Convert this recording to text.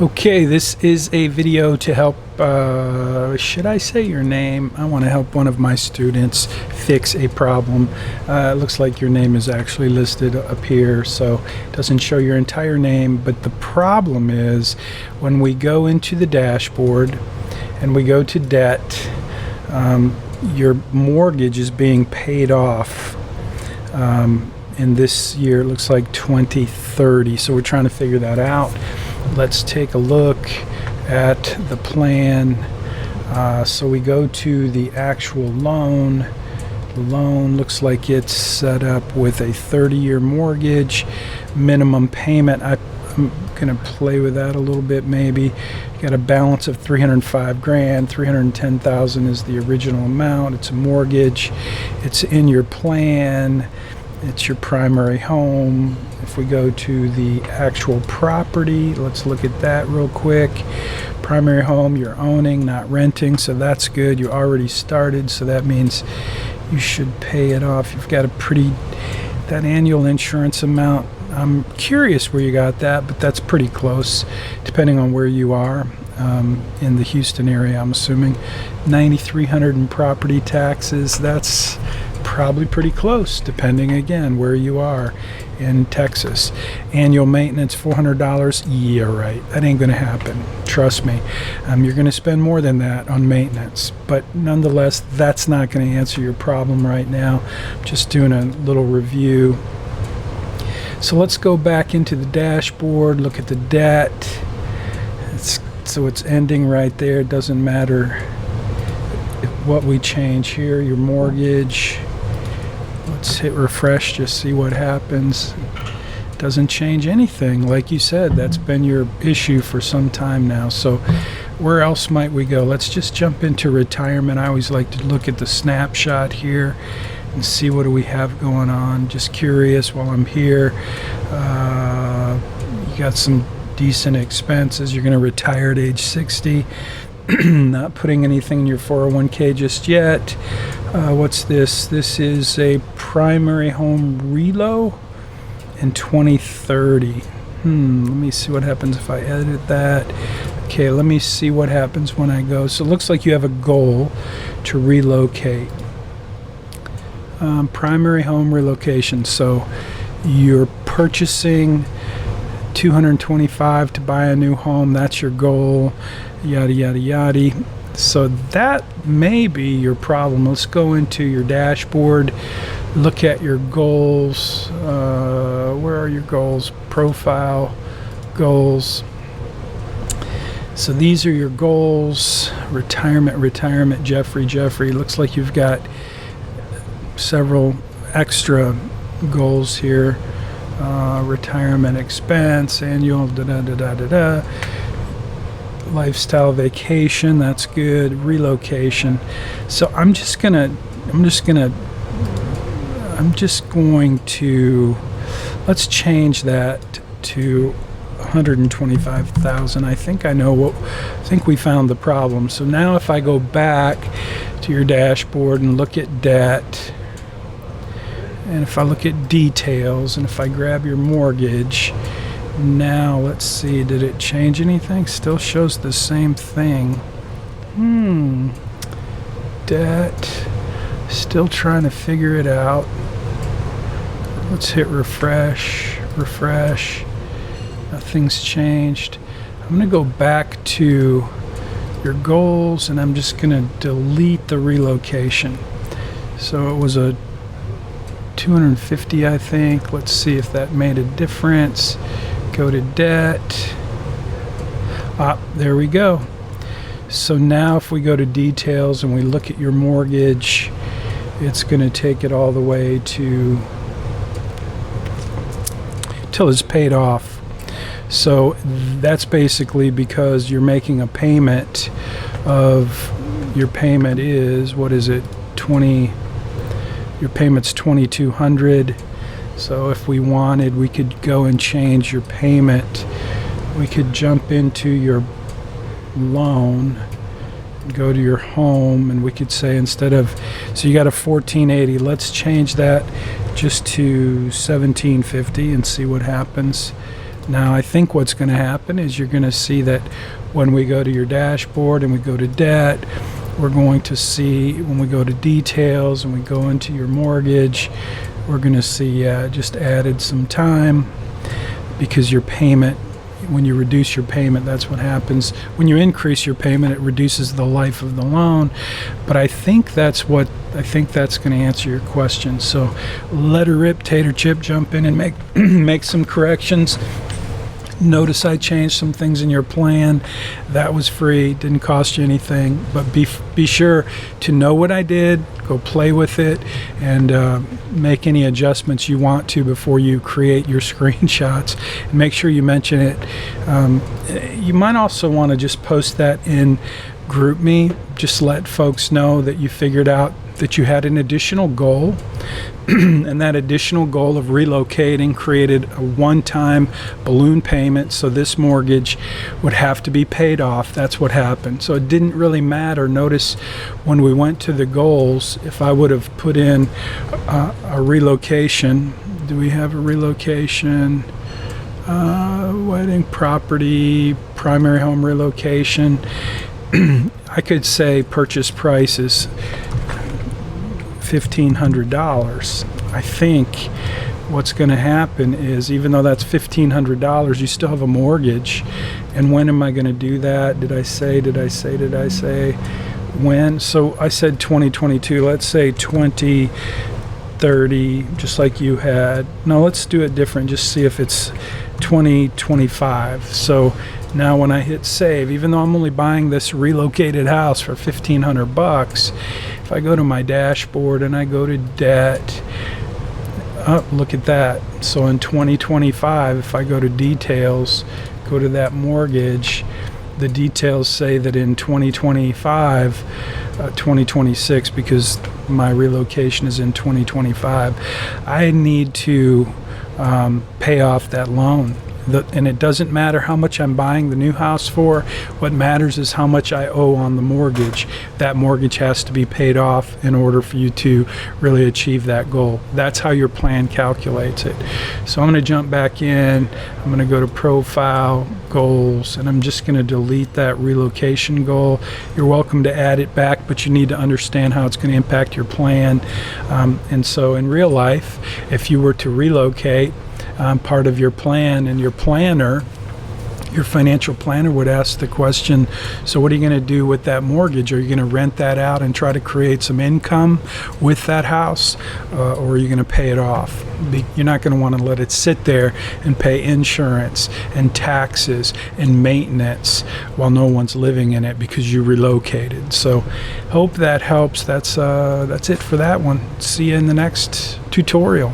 Okay, this is a video to help, should I say your name? I want to help one of my students fix a problem. It looks like your name is actually listed up here, so it doesn't show your entire name, but the problem is when we go into the dashboard and we go to debt, your mortgage is being paid off in this year. It looks like 2030, so we're trying to figure that out. Let's take a look at the plan. So we go to the actual loan. The loan looks like it's set up with a 30-year mortgage, minimum payment. I'm going to play with that a little bit maybe. You got a balance of $305 grand. $310,000 is the original amount. It's a mortgage. It's in your plan. It's your primary home. If we go to the actual property, let's look at that real quick. Primary home, you're owning, not renting, so that's good. You already started, so that means you should pay it off. You've got that annual insurance amount. I'm curious where you got that, but that's pretty close, depending on where you are in the Houston area, I'm assuming. $9,300 in property taxes. That's probably pretty close, depending again where you are in Texas. Annual maintenance $400. Yeah, right. That ain't going to happen. Trust me. You're going to spend more than that on maintenance, but nonetheless, that's not going to answer your problem right now. I'm just doing a little review. So let's go back into the dashboard. Look at the debt. So it's ending right there. It doesn't matter what we change here. Your mortgage. Let's hit refresh, just see what happens. Doesn't change anything. Like you said, that's been your issue for some time now. So where else might we go? Let's just jump into retirement. I always like to look at the snapshot here and see what do we have going on. Just curious while I'm here. You got some decent expenses. You're going to retire at age 60. Not putting anything in your 401k just yet. What's this? This is a primary home relo in 2030. Let me see what happens if I edit that. Okay, let me see what happens when I go. So it looks like you have a goal to relocate. Primary home relocation. So you're purchasing $225 to buy a new home. That's your goal. Yada yada yada. So that may be your problem. Let's go into your dashboard, look at your goals. Where are your goals? Profile, goals. So these are your goals. Retirement, Jeffrey. Looks like you've got several extra goals here. Retirement expense, annual, lifestyle, vacation, that's good. Relocation. So I'm just going to let's change that to 125,000. I think we found the problem. So now if I go back to your dashboard and look at debt, and if I look at details, and if I grab your mortgage, now let's see, did it change anything? Still shows the same thing. Debt, still trying to figure it out. Let's hit refresh. Nothing's changed. I'm going to go back to your goals, and I'm just going to delete the relocation. So it was a 250, I think. Let's see if that made a difference. Go to debt. There we go. So now if we go to details and we look at your mortgage, it's going to take it all the way to till it's paid off. So that's basically because you're making a payment of, your payment is, what is it, your payment's $2,200. So if we wanted, we could go and change your payment. We could jump into your loan, go to your home, and we could say instead of, so you got a $1,480, let's change that just to $1,750 and see what happens. Now, I think what's going to happen is you're going to see that when we go to your dashboard and we go to debt, we're going to see when we go to details and we go into your mortgage, we're going to see just added some time, because your payment, when you reduce your payment, that's what happens. When you increase your payment, it reduces the life of the loan. But I think that's going to answer your question. So let her rip, Tater Chip, jump in and make some corrections. Notice I changed some things in your plan. That was free, didn't cost you anything. But be sure to know what I did, go play with it, and make any adjustments you want to before you create your screenshots. And make sure you mention it. You might also want to just post that in GroupMe. Just let folks know that you figured out that you had an additional goal. And that additional goal of relocating created a one-time balloon payment, so this mortgage would have to be paid off. That's what happened. So it didn't really matter. Notice when we went to the goals, if I would have put in a relocation, do we have a relocation? Wedding property, primary home relocation. I could say purchase price is $1,500. I think what's going to happen is, even though that's $1,500, you still have a mortgage. And when am I going to do that? Did I say when? So I said 2022. Let's say 2030, just like you had. No, let's do it different. Just see if it's 2025. So now when I hit save, even though I'm only buying this relocated house for $1,500, if I go to my dashboard and I go to debt, oh, look at that. So in 2025, if I go to details, go to that mortgage, the details say that in 2025, 2026, because my relocation is in 2025, I need to pay off that loan. And it doesn't matter how much I'm buying the new house for. What matters is how much I owe on the mortgage. That mortgage has to be paid off in order for you to really achieve that goal. That's how your plan calculates it. So I'm going to jump back in. I'm going to go to profile, goals, and I'm just going to delete that relocation goal. You're welcome to add it back, but you need to understand how it's going to impact your plan. And so in real life, if you were to relocate, part of your plan, and your planner, your financial planner, would ask the question, so what are you going to do with that mortgage? Are you going to rent that out and try to create some income with that house, or are you going to pay it off? You're not going to want to let it sit there and pay insurance and taxes and maintenance while no one's living in it because you relocated. So hope that helps. That's it for that one. See you in the next tutorial.